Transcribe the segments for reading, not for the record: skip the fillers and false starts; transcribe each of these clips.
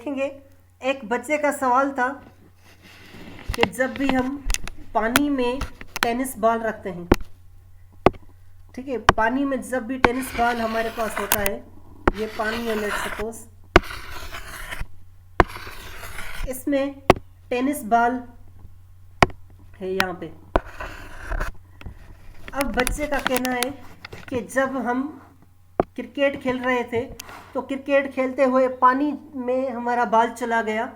देखेंगे। एक बच्चे का सवाल था कि जब भी हम पानी में टेनिस बॉल रखते हैं, ठीक है, पानी में जब भी टेनिस बॉल हमारे पास होता है, ये पानी है, लेट्स सपोज इसमें टेनिस बॉल है यहाँ पे। अब बच्चे का कहना है कि जब हम क्रिकेट खेल रहे थे तो क्रिकेट खेलते हुए पानी में हमारा बॉल चला गया।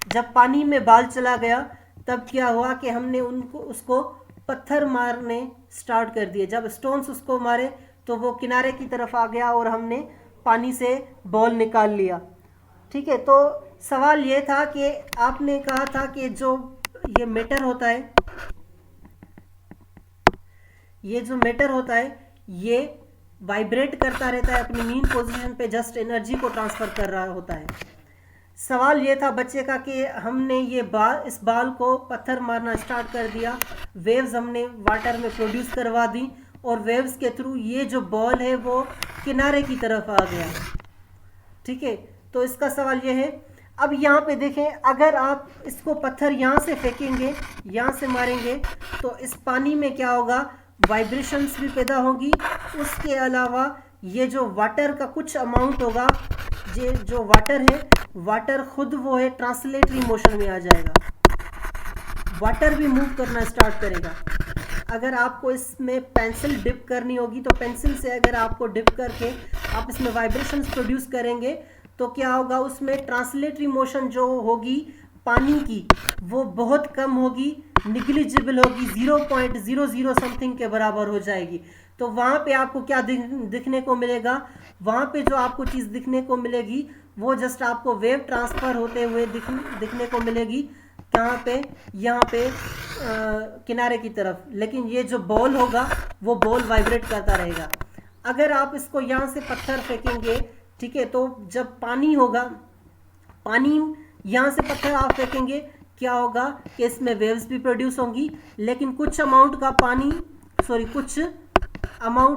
जब पानी में बॉल चला गया तब क्या हुआ कि हमने उसको पत्थर मारने स्टार्ट कर दिए। जब स्टोन्स उसको मारे तो वो किनारे की तरफ आ गया और हमने पानी से बॉल निकाल लिया। ठीक है, तो सवाल ये था कि आपने कहा था कि जो ये मैटर होता है, ये जो मैटर होता है ये वाइब्रेट करता रहता है अपनी मीन पोजीशन पे, जस्ट एनर्जी को ट्रांसफर कर रहा होता है। सवाल ये था बच्चे का कि हमने इस बॉल को पत्थर मारना स्टार्ट कर दिया, वेव्स हमने वाटर में प्रोड्यूस करवा दी और वेव्स के थ्रू ये जो बॉल है वो किनारे की तरफ आ गया। ठीक है, तो इसका सवाल ये है। अब यहाँ पे देखें, अगर आप इसको पत्थर यहाँ से फेंकेंगे, यहाँ से मारेंगे तो इस पानी में क्या होगा, वाइब्रेशंस भी पैदा होगी। उसके अलावा ये जो वाटर का कुछ अमाउंट होगा, ये जो वाटर है, वाटर खुद वो है ट्रांसलेटरी मोशन में आ जाएगा, वाटर भी मूव करना स्टार्ट करेगा। अगर आपको इसमें पेंसिल डिप करनी होगी तो पेंसिल से अगर आपको डिप करके आप इसमें वाइब्रेशंस प्रोड्यूस करेंगे तो क्या होगा, उसमें ट्रांसलेटरी मोशन जो होगी पानी की वो बहुत कम होगी, निग्लिजिबल होगी, 0.00 समथिंग के बराबर हो जाएगी। तो वहाँ पे आपको क्या दिखने को मिलेगा, वहाँ पे जो आपको चीज़ दिखने को मिलेगी वो जस्ट आपको वेव ट्रांसफ़र होते हुए दिखने को मिलेगी। कहाँ पे, यहाँ पे किनारे की तरफ। लेकिन ये जो बॉल होगा वो बॉल वाइब्रेट करता रहेगा। अगर आप इसको यहाँ से पत्थर फेंकेंगे, ठीक है, तो जब पानी होगा, पानी यहाँ से पत्थर आप फेंकेंगे, क्या होगा कि इसमें वेव्स भी प्रोड्यूस होंगी, लेकिन कुछ अमाउंट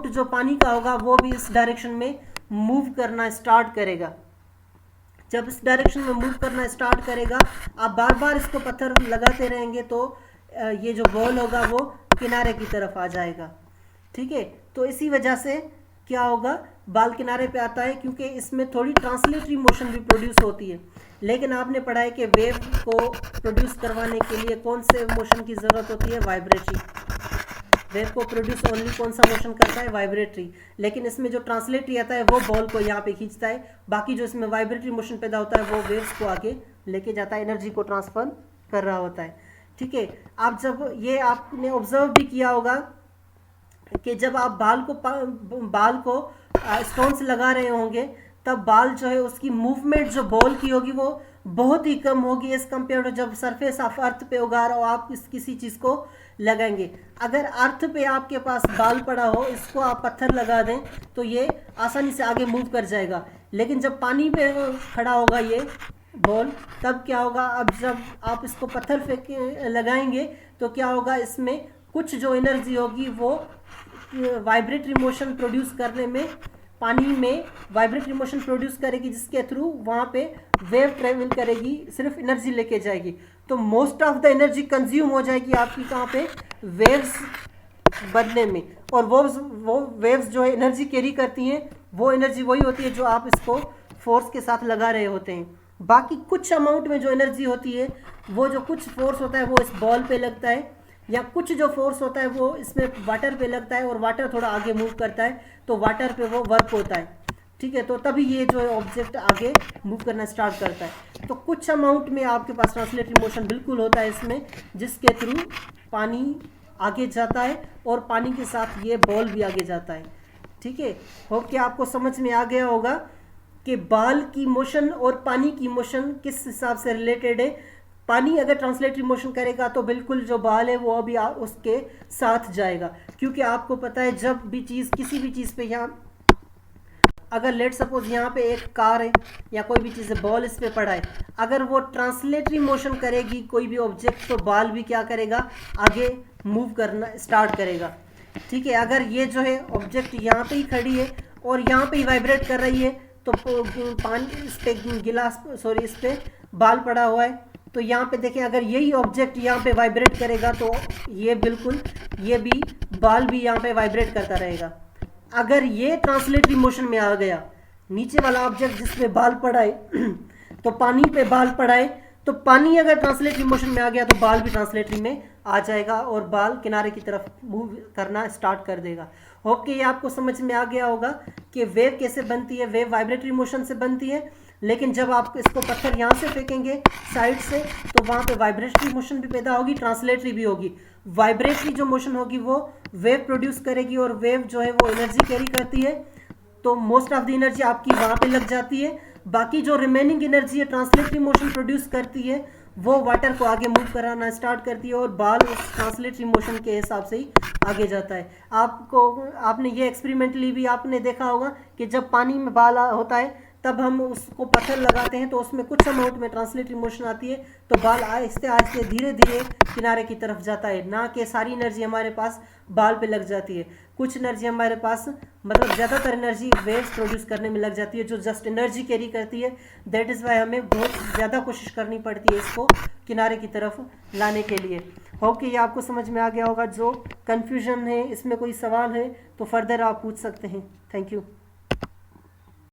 जो पानी का होगा वो भी इस डायरेक्शन में मूव करना स्टार्ट करेगा। जब इस डायरेक्शन में मूव करना स्टार्ट करेगा, आप बार बार इसको पत्थर लगाते रहेंगे तो ये जो बॉल होगा वो किनारे की तरफ आ जाएगा। ठीक है, तो इसी वजह से क्या होगा, बॉल किनारे पे आता है क्योंकि इसमें थोड़ी ट्रांसलेटरी मोशन भी प्रोड्यूस होती है। लेकिन आपने पढ़ा है कि वेव को प्रोड्यूस करवाने के लिए कौन से मोशन की ज़रूरत होती है, वाइब्रेटरी। वेव को प्रोड्यूस ओनली कौन सा मोशन करता है, वाइब्रेटरी। लेकिन इसमें जो ट्रांसलेटरी आता है वो बॉल को यहाँ पे खींचता है, बाकी जो इसमें वाइब्रेटरी मोशन पैदा होता है वो वेव्स को आगे लेके जाता है, एनर्जी को ट्रांसफर कर रहा होता है। ठीक है, आप जब ये आपने ऑब्जर्व भी किया होगा कि जब आप बाल को स्टोन से लगा रहे होंगे तब बाल जो है उसकी मूवमेंट जो बॉल की होगी वो बहुत ही कम होगी एज कम्पेयर टू जब सरफेस ऑफ अर्थ पे होगा और आप किसी चीज़ को लगाएंगे। अगर अर्थ पे आपके पास बाल पड़ा हो, इसको आप पत्थर लगा दें तो ये आसानी से आगे मूव कर जाएगा। लेकिन जब पानी पे खड़ा होगा ये बॉल, तब क्या होगा, अब जब आप इसको पत्थर फेंक लगाएंगे तो क्या होगा, इसमें कुछ जो एनर्जी होगी वो वाइब्रेटरी मोशन प्रोड्यूस करने में, पानी में वाइब्रेटरी मोशन प्रोड्यूस करेगी, जिसके थ्रू वहाँ पे वेव ट्रेवल करेगी, सिर्फ एनर्जी लेके जाएगी। तो most of the energy consume हो जाएगी आपकी कहाँ पे, वेव्स बनने में। और वो वेव्स जो है एनर्जी कैरी करती हैं, वो एनर्जी वही होती है जो आप इसको फोर्स के साथ लगा रहे होते हैं। बाकी कुछ अमाउंट में जो एनर्जी होती है, वो जो कुछ फोर्स होता है वो इस बॉल पे लगता है, या कुछ जो फोर्स होता है वो इसमें वाटर पे लगता है और वाटर थोड़ा आगे मूव करता है तो वाटर पे वो वर्क होता है। ठीक है, तो तभी ये जो ऑब्जेक्ट आगे मूव करना स्टार्ट करता है। तो कुछ अमाउंट में आपके पास ट्रांसलेटरी मोशन बिल्कुल होता है इसमें, जिसके थ्रू पानी आगे जाता है और पानी के साथ ये बॉल भी आगे जाता है। ठीक है, होप कि आपको समझ में आ गया होगा कि बॉल की मोशन और पानी की मोशन किस हिसाब से रिलेटेड है। पानी अगर ट्रांसलेटरी मोशन करेगा तो बिल्कुल जो बॉल है वो अभी उसके साथ जाएगा, क्योंकि आपको पता है जब भी चीज़, किसी भी चीज़ पे, यहाँ अगर लेट सपोज यहाँ पे एक कार है या कोई भी चीज़ है, बॉल इस पे पड़ा है, अगर वो ट्रांसलेटरी मोशन करेगी कोई भी ऑब्जेक्ट तो बॉल भी क्या करेगा, आगे मूव करना स्टार्ट करेगा। ठीक है, अगर ये जो है ऑब्जेक्ट यहाँ पे ही खड़ी है और यहाँ पे ही वाइब्रेट कर रही है तो पानी इस पे गिलास सॉरी इस पे बाल पड़ा हुआ है, तो यहाँ पे देखिए अगर यही ऑब्जेक्ट यहाँ पे वाइब्रेट करेगा तो ये बिल्कुल ये भी बाल भी यहाँ पे वाइब्रेट करता रहेगा। अगर ये ट्रांसलेटरी मोशन में आ गया, नीचे वाला ऑब्जेक्ट जिसपे बाल पड़ा है तो पानी पे बाल पड़ा है, तो पानी अगर ट्रांसलेटरी मोशन में आ गया तो बाल भी ट्रांसलेटरी में आ जाएगा और बाल किनारे की तरफ मूव करना स्टार्ट कर देगा। ओके, ये आपको समझ में आ गया होगा कि वेव कैसे बनती है। वेव वाइब्रेटरी मोशन से बनती है, लेकिन जब आप इसको पत्थर यहाँ से फेंकेंगे साइड से तो वहाँ पे वाइब्रेटरी मोशन भी पैदा होगी, ट्रांसलेटरी भी होगी। वाइब्रेटरी जो मोशन होगी वो वेव प्रोड्यूस करेगी और वेव जो है वो एनर्जी कैरी करती है, तो मोस्ट ऑफ द एनर्जी आपकी वहाँ पे लग जाती है। बाकी जो रिमेनिंग एनर्जी है ट्रांसलेटरी मोशन प्रोड्यूस करती है, वो वाटर को आगे मूव कराना स्टार्ट करती है और बाल उस ट्रांसलेटरी मोशन के हिसाब से ही आगे जाता है। आपने ये एक्सपेरिमेंटली भी आपने देखा होगा कि जब पानी में बाल होता है तब हम उसको पत्थर लगाते हैं तो उसमें कुछ अमाउंट में ट्रांसलेटरी मोशन आती है, तो बाल आहिस्ते आहिस्ते धीरे धीरे किनारे की तरफ जाता है, ना कि सारी एनर्जी हमारे पास बाल पे लग जाती है। कुछ एनर्जी हमारे पास मतलब ज़्यादातर एनर्जी वेव्स प्रोड्यूस करने में लग जाती है जो जस्ट एनर्जी कैरी करती है। दैट इज़ वाई हमें बहुत ज़्यादा कोशिश करनी पड़ती है इसको किनारे की तरफ लाने के लिए। ओके, ये आपको समझ में आ गया होगा। जो कन्फ्यूजन है, इसमें कोई सवाल है तो फर्दर आप पूछ सकते हैं। Thank you.